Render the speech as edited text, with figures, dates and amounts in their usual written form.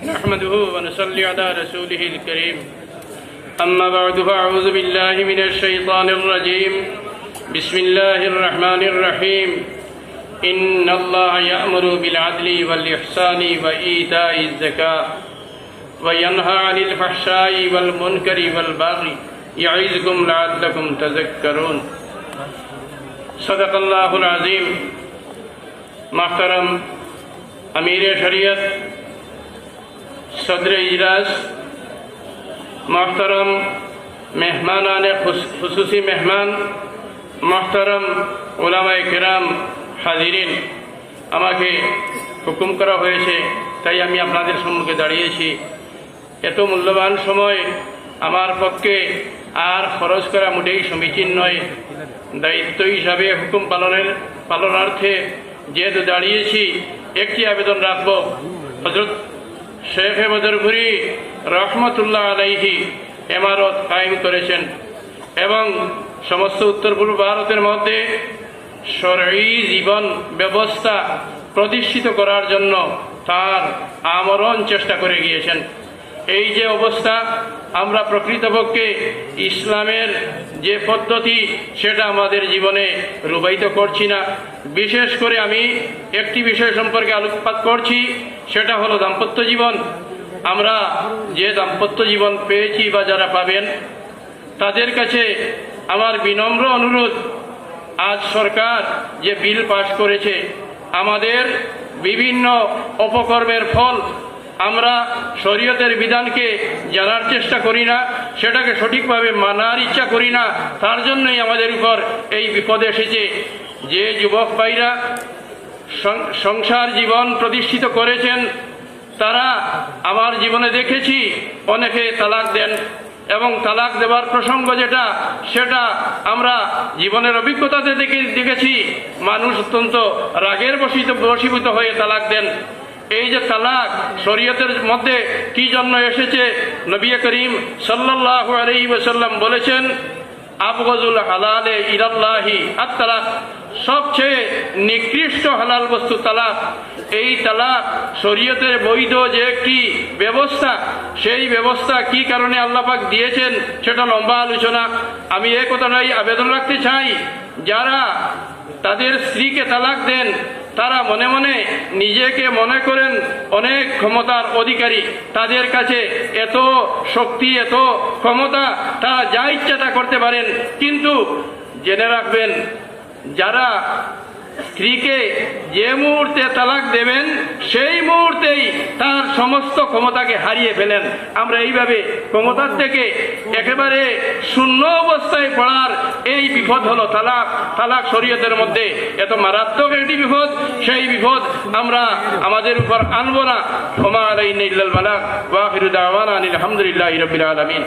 نحمده ونصلي على رسوله الكريم أما بعد فأعوذ بالله من الشيطان الرجيم بسم الله الرحمن الرحيم إن الله يأمر بالعدل والإحسان وإيتاء الزكاة وينهى عن الفحشاء والمنكر والبغي يعظكم لعلكم تذكرون صدق الله العظيم محترم अमीर शरीयत सदर इजलास मोहतरम मेहमानान खुसूसी मेहमान मोहतरम उलामाए किराम हाजिरिन আমাকে হুকুম করা হয়েছে তাই আমি আপনাদের সম্মুখে দাঁড়িয়েছি। এত মূল্যবান সময় আমার পক্ষে আর খরচ করা মোটেই সমীচীন নয়। দায়িত্ব হিসাবে হুকুম পালনার্থে যেহেতু দাঁড়িয়েছি একটি আবেদন রাখব। হযরত শেখ বদরপুরি রহমতুল্লাহ আলাইহি ইমারত কায়েম করেছেন এবং সমস্ত উত্তর পূর্ব ভারতের মধ্যে শরঈ জীবন ব্যবস্থা প্রতিষ্ঠিত করার জন্য তার আমরণ চেষ্টা করে গিয়েছেন। এই যে অবস্থা, আমরা প্রকৃতপক্ষে ইসলামের যে পদ্ধতি সেটা আমাদের জীবনে রূপায়িত করছি না। বিশেষ করে আমি একটি বিষয় সম্পর্কে আলোকপাত করছি, সেটা হলো দাম্পত্য জীবন। আমরা যে দাম্পত্য জীবন পেয়েছি বা যারা পাবেন তাদের কাছে আমার বিনম্র অনুরোধ, আজ সরকার যে বিল পাশ করেছে, আমাদের বিভিন্ন অপকর্মের ফল আমরা শরীয়তের বিধানকে জানার চেষ্টা করি না, সেটাকে সঠিকভাবে মানার ইচ্ছা করি না, তার জন্যই আমাদের উপর এই বিপদ এসেছে। যে যুবক ভাইরা সংসার জীবন প্রতিষ্ঠিত করেছেন তারা আমার জীবনে দেখেছি অনেকে তালাক দেন এবং তালাক দেওয়ার প্রসঙ্গ সেটা আমরা জীবনের অভিজ্ঞতাতে দেখেছি মানুষ অত্যন্ত রাগের বশীভূত হয়ে তালাক দেন। এই যে তালাক শরীয়তের মধ্যে কি জন্য এসেছে, নবী করিম সাল্লাল্লাহু আলাইহি ওয়াসাল্লাম বলেছেন, আবগাযুল হালালে ইলাল্লাহি আত-তালাক, সবচেয়ে নিকৃষ্ট হালাল বস্তু তালাক। এই তালাক শরীয়তের বৈধ যে একটি ব্যবস্থা, সেই ব্যবস্থা কি কারণে আল্লাহ পাক দিয়েছেন সেটা লম্বা আলোচনা। আমি এই কথাটাই আবেদন রাখতে চাই, যারা তাদের স্ত্রীকে তালাক দেন তারা মনে মনে নিজেকে মনে করেন অনেক ক্ষমতার অধিকারী, তাদের কাছে এত শক্তি এত ক্ষমতা, তারা যা ইচ্ছা তা করতে পারেন। কিন্তু জেনে রাখবেন, যারা স্ত্রীকে যে মুহূর্তে তালাক দেবেন সেই মুহূর্তেই তার সমস্ত ক্ষমতাকে হারিয়ে ফেলেন। আমরা এইভাবে ক্ষমতার থেকে একেবারে শূন্য অবস্থায় পড়ার এই বিপদ হলো তালাক। তালাক শরীয়তের মধ্যে এত মারাত্মক একটি বিপদ, সেই বিপদ আমরা আমাদের উপর আনবো না। ওমা আলাইনা ইল্লাল বালাগ ওয়া আখিরু দাওয়ানা আলহামদুলিল্লাহি রাব্বিল আলামিন।